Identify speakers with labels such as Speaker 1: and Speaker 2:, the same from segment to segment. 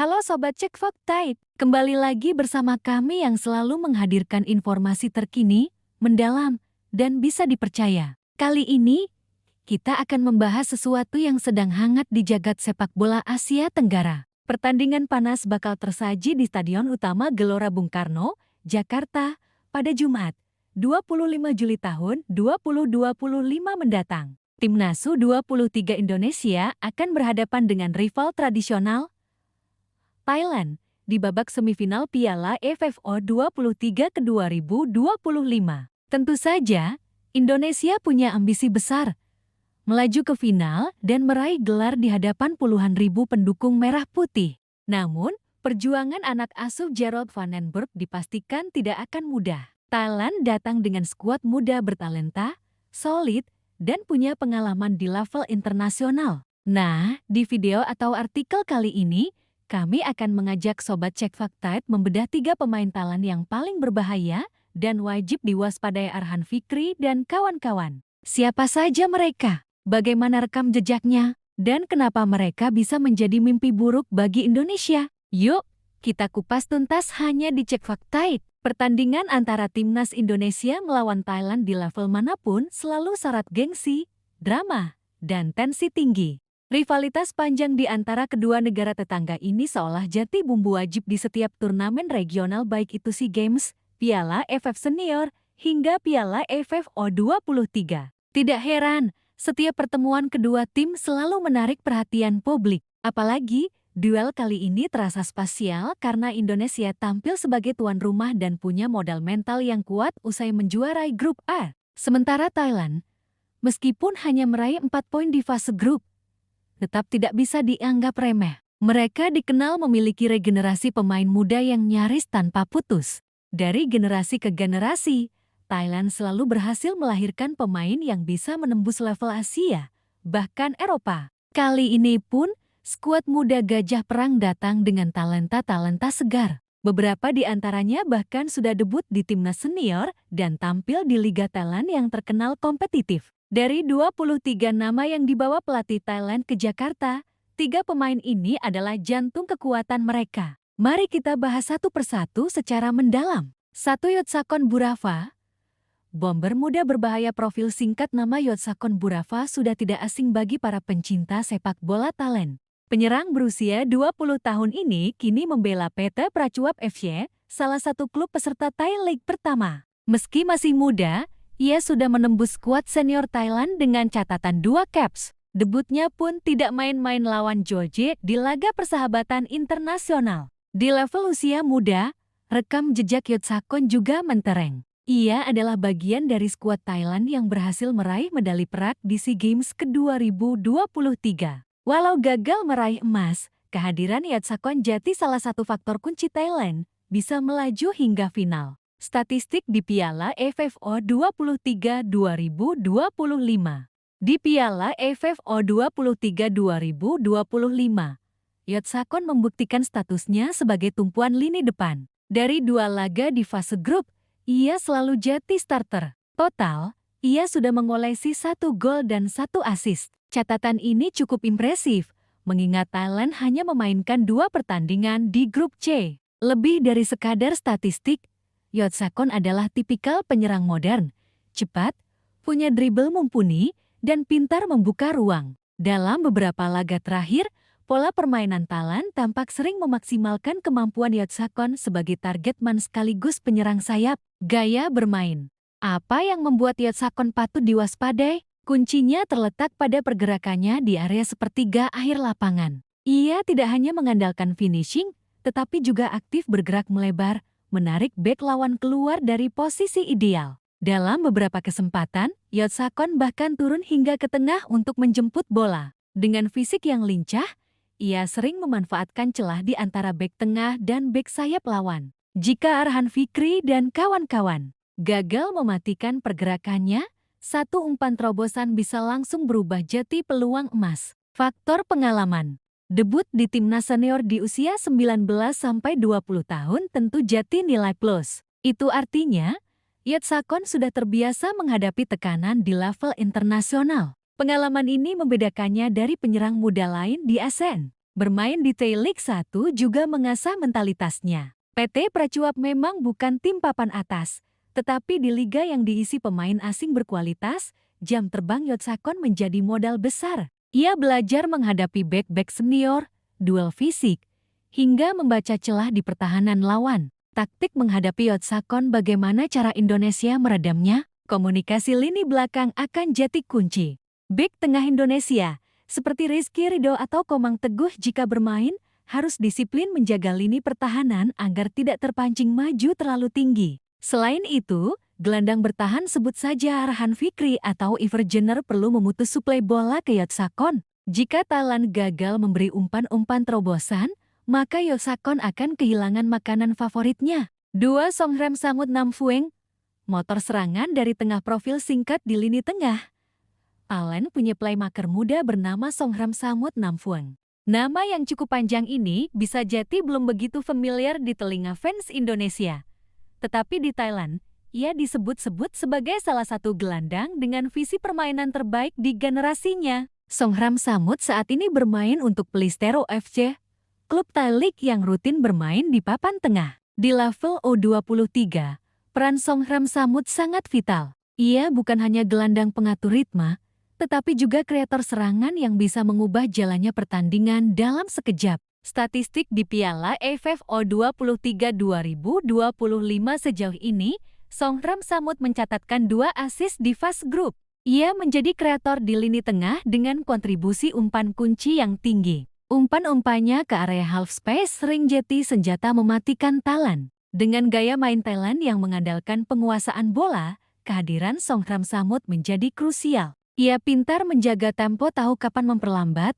Speaker 1: Halo Sobat Cek Fakta, kembali lagi bersama kami yang selalu menghadirkan informasi terkini, mendalam, dan bisa dipercaya. Kali ini, kita akan membahas sesuatu yang sedang hangat di jagat sepak bola Asia Tenggara. Pertandingan panas bakal tersaji di Stadion Utama Gelora Bung Karno, Jakarta, pada Jumat, 25 Juli tahun 2025 mendatang. Timnas U23 Indonesia akan berhadapan dengan rival tradisional Thailand di babak semifinal Piala AFF U23 ke 2025. Tentu saja, Indonesia punya ambisi besar, melaju ke final dan meraih gelar di hadapan puluhan ribu pendukung merah putih. Namun, perjuangan anak asuh Gerald van den Berg dipastikan tidak akan mudah. Thailand datang dengan skuad muda bertalenta, solid, dan punya pengalaman di level internasional. Nah, di video atau artikel kali ini, kami akan mengajak Sobat Cek Fakta membedah 3 pemain Thailand yang paling berbahaya dan wajib diwaspadai Arhan Fikri dan kawan-kawan. Siapa saja mereka? Bagaimana rekam jejaknya? Dan kenapa mereka bisa menjadi mimpi buruk bagi Indonesia? Yuk, kita kupas tuntas hanya di Cek Fakta. Pertandingan antara Timnas Indonesia melawan Thailand di level manapun selalu syarat gengsi, drama, dan tensi tinggi. Rivalitas panjang di antara kedua negara tetangga ini seolah jadi bumbu wajib di setiap turnamen regional baik itu SEA Games, Piala AFF Senior, hingga Piala AFF U23. Tidak heran, setiap pertemuan kedua tim selalu menarik perhatian publik. Apalagi, duel kali ini terasa spesial karena Indonesia tampil sebagai tuan rumah dan punya modal mental yang kuat usai menjuarai grup A. Sementara Thailand, meskipun hanya meraih 4 poin di fase grup, tetap tidak bisa dianggap remeh. Mereka dikenal memiliki regenerasi pemain muda yang nyaris tanpa putus. Dari generasi ke generasi, Thailand selalu berhasil melahirkan pemain yang bisa menembus level Asia, bahkan Eropa. Kali ini pun, skuad muda Gajah Perang datang dengan talenta-talenta segar. Beberapa di antaranya bahkan sudah debut di timnas senior dan tampil di Liga Thailand yang terkenal kompetitif. Dari 23 nama yang dibawa pelatih Thailand ke Jakarta, 3 pemain ini adalah jantung kekuatan mereka. Mari kita bahas satu persatu secara mendalam. 1. Yotsakon Burava. Bomber muda berbahaya. Profil singkat nama Yotsakon Burava sudah tidak asing bagi para pencinta sepak bola Thailand. Penyerang berusia 20 tahun ini kini membela PT Prachuap FC, salah satu klub peserta Thai League pertama. Meski masih muda, ia sudah menembus skuad senior Thailand dengan catatan 2 caps. Debutnya pun tidak main-main lawan Georgia di laga persahabatan internasional. Di level usia muda, rekam jejak Yotsakon juga mentereng. Ia adalah bagian dari skuad Thailand yang berhasil meraih medali perak di SEA Games ke 2023. Walau gagal meraih emas, kehadiran Yotsakon jadi salah satu faktor kunci Thailand bisa melaju hingga final. Statistik di Piala AFF U23 2025. Di Piala AFF U23 2025, Yotsakon membuktikan statusnya sebagai tumpuan lini depan. Dari 2 laga di fase grup, ia selalu jadi starter. Total, ia sudah mengoleksi 1 gol dan 1 assist. Catatan ini cukup impresif, mengingat Thailand hanya memainkan 2 pertandingan di grup C. Lebih dari sekadar statistik, Yotsakon adalah tipikal penyerang modern, cepat, punya dribble mumpuni, dan pintar membuka ruang. Dalam beberapa laga terakhir, pola permainan Thailand tampak sering memaksimalkan kemampuan Yotsakon sebagai target man sekaligus penyerang sayap. Gaya bermain. Apa yang membuat Yotsakon patut diwaspadai? Kuncinya terletak pada pergerakannya di area sepertiga akhir lapangan. Ia tidak hanya mengandalkan finishing, tetapi juga aktif bergerak melebar, menarik bek lawan keluar dari posisi ideal. Dalam beberapa kesempatan, Yotsakon bahkan turun hingga ke tengah untuk menjemput bola. Dengan fisik yang lincah, ia sering memanfaatkan celah di antara bek tengah dan bek sayap lawan. Jika Arhan Fikri dan kawan-kawan gagal mematikan pergerakannya, satu umpan terobosan bisa langsung berubah jadi peluang emas. Faktor pengalaman. Debut di timnas senior di usia 19-20 tahun tentu jadi nilai plus. Itu artinya, Yotsakon sudah terbiasa menghadapi tekanan di level internasional. Pengalaman ini membedakannya dari penyerang muda lain di ASEAN. Bermain di Thai-League 1 juga mengasah mentalitasnya. PT Prachuap memang bukan tim papan atas, tetapi di liga yang diisi pemain asing berkualitas, jam terbang Yotsakon menjadi modal besar. Ia belajar menghadapi bek-bek senior, duel fisik, hingga membaca celah di pertahanan lawan. Taktik menghadapi Yotsakon, bagaimana cara Indonesia meredamnya? Komunikasi lini belakang akan jadi kunci. Bek tengah Indonesia, seperti Rizky Ridho atau Komang Teguh jika bermain, harus disiplin menjaga lini pertahanan agar tidak terpancing maju terlalu tinggi. Selain itu, gelandang bertahan sebut saja Arhan Fikri atau Ivergener perlu memutus suplai bola ke Yotsakon. Jika Thailand gagal memberi umpan-umpan terobosan, maka Yotsakon akan kehilangan makanan favoritnya. 2. Songram Samut Namfueng, motor serangan dari tengah profil singkat di lini tengah. Thailand punya playmaker muda bernama Songram Samut Namfueng. Nama yang cukup panjang ini bisa jadi belum begitu familiar di telinga fans Indonesia. Tetapi di Thailand, ia disebut-sebut sebagai salah satu gelandang dengan visi permainan terbaik di generasinya. Songram Samut saat ini bermain untuk Pelistero FC, klub Thai-League yang rutin bermain di papan tengah. Di level U23, peran Songram Samut sangat vital. Ia bukan hanya gelandang pengatur ritme, tetapi juga kreator serangan yang bisa mengubah jalannya pertandingan dalam sekejap. Statistik di Piala AFF U23 2025 sejauh ini, Songram Samut mencatatkan 2 assist di fase grup. Ia menjadi kreator di lini tengah dengan kontribusi umpan kunci yang tinggi. Umpan-umpannya ke area half space sering jadi senjata mematikan Thailand. Dengan gaya main Thailand yang mengandalkan penguasaan bola, kehadiran Songram Samut menjadi krusial. Ia pintar menjaga tempo, tahu kapan memperlambat,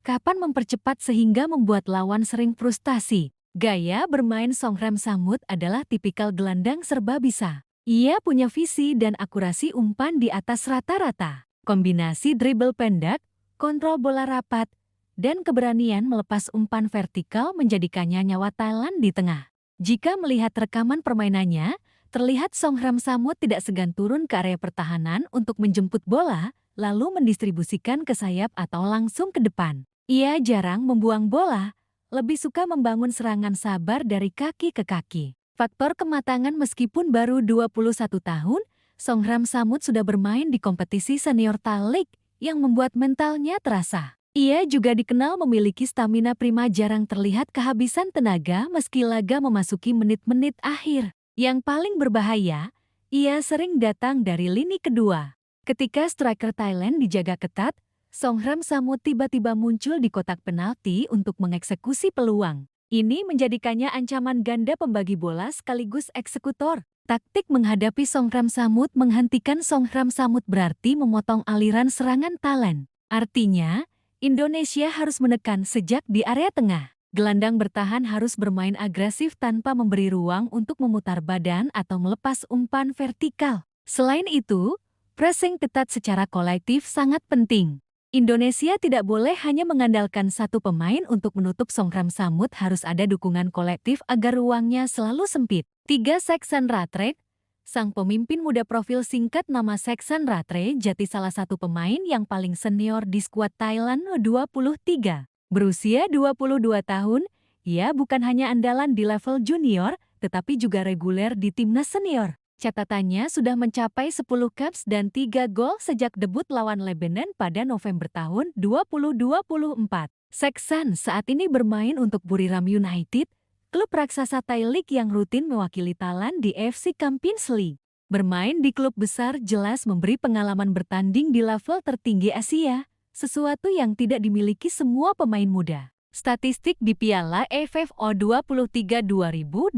Speaker 1: kapan mempercepat sehingga membuat lawan sering frustasi. Gaya bermain Songram Samut adalah tipikal gelandang serba bisa. Ia punya visi dan akurasi umpan di atas rata-rata. Kombinasi dribble pendek, kontrol bola rapat, dan keberanian melepas umpan vertikal menjadikannya nyawa Thailand di tengah. Jika melihat rekaman permainannya, terlihat Songram Samut tidak segan turun ke area pertahanan untuk menjemput bola, lalu mendistribusikan ke sayap atau langsung ke depan. Ia jarang membuang bola, lebih suka membangun serangan sabar dari kaki ke kaki. Faktor kematangan, meskipun baru 21 tahun, Songram Samut sudah bermain di kompetisi senior Thai-League yang membuat mentalnya terasa. Ia juga dikenal memiliki stamina prima, jarang terlihat kehabisan tenaga meski laga memasuki menit-menit akhir. Yang paling berbahaya, ia sering datang dari lini kedua. Ketika striker Thailand dijaga ketat, Songram Samut tiba-tiba muncul di kotak penalti untuk mengeksekusi peluang. Ini menjadikannya ancaman ganda pembagi bola sekaligus eksekutor. Taktik menghadapi Songram Samut. Menghentikan Songram Samut berarti memotong aliran serangan Thailand. Artinya, Indonesia harus menekan sejak di area tengah. Gelandang bertahan harus bermain agresif tanpa memberi ruang untuk memutar badan atau melepas umpan vertikal. Selain itu, pressing ketat secara kolektif sangat penting. Indonesia tidak boleh hanya mengandalkan satu pemain untuk menutup Songram Samut, harus ada dukungan kolektif agar ruangnya selalu sempit. 3. Seksan Ratchet, sang pemimpin muda profil singkat nama Seksan Ratchet, jadi salah satu pemain yang paling senior di skuad Thailand U23. Berusia 22 tahun, ia bukan hanya andalan di level junior, tetapi juga reguler di timnas senior. Catatannya sudah mencapai 10 caps dan 3 gol sejak debut lawan Lebanon pada November tahun 2024. Seksan saat ini bermain untuk Buriram United, klub raksasa Thai-League yang rutin mewakili Thailand di AFC Champions League. Bermain di klub besar jelas memberi pengalaman bertanding di level tertinggi Asia, sesuatu yang tidak dimiliki semua pemain muda. Statistik di Piala AFF U23 2025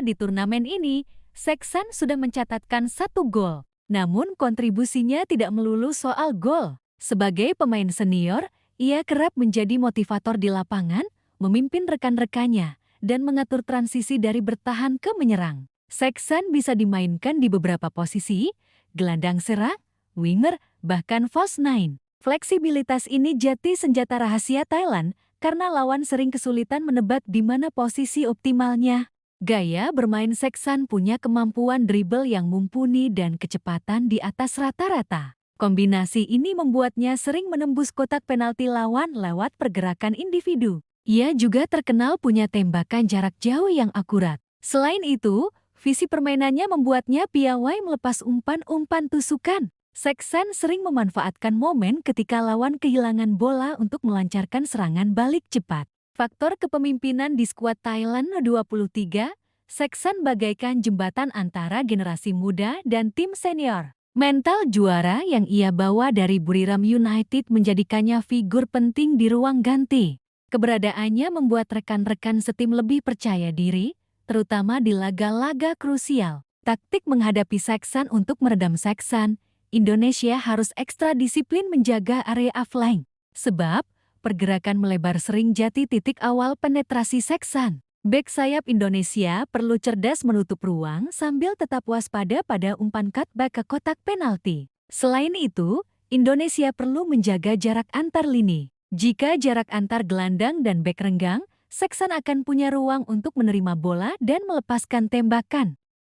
Speaker 1: di turnamen ini, Seksan sudah mencatatkan 1 gol. Namun kontribusinya tidak melulu soal gol. Sebagai pemain senior, ia kerap menjadi motivator di lapangan, memimpin rekan-rekannya, dan mengatur transisi dari bertahan ke menyerang. Seksan bisa dimainkan di beberapa posisi, gelandang serang, winger, bahkan false nine. Fleksibilitas ini jadi senjata rahasia Thailand karena lawan sering kesulitan menebak di mana posisi optimalnya. Gaya bermain Seksan punya kemampuan dribble yang mumpuni dan kecepatan di atas rata-rata. Kombinasi ini membuatnya sering menembus kotak penalti lawan lewat pergerakan individu. Ia juga terkenal punya tembakan jarak jauh yang akurat. Selain itu, visi permainannya membuatnya piawai melepas umpan-umpan tusukan. Seksan sering memanfaatkan momen ketika lawan kehilangan bola untuk melancarkan serangan balik cepat. Faktor kepemimpinan di skuad Thailand U23, Seksan bagaikan jembatan antara generasi muda dan tim senior. Mental juara yang ia bawa dari Buriram United menjadikannya figur penting di ruang ganti. Keberadaannya membuat rekan-rekan setim lebih percaya diri, terutama di laga-laga krusial. Taktik menghadapi Seksan. Untuk meredam Seksan, Indonesia harus ekstra disiplin menjaga area flank. Sebab, pergerakan melebar sering jadi titik awal penetrasi Seksan. Bek sayap Indonesia perlu cerdas menutup ruang sambil tetap waspada pada umpan cutback ke kotak penalti. Selain itu, Indonesia perlu menjaga jarak antar lini. Jika jarak antar gelandang dan bek renggang, Seksan akan punya ruang untuk menerima bola dan melepaskan tembakan.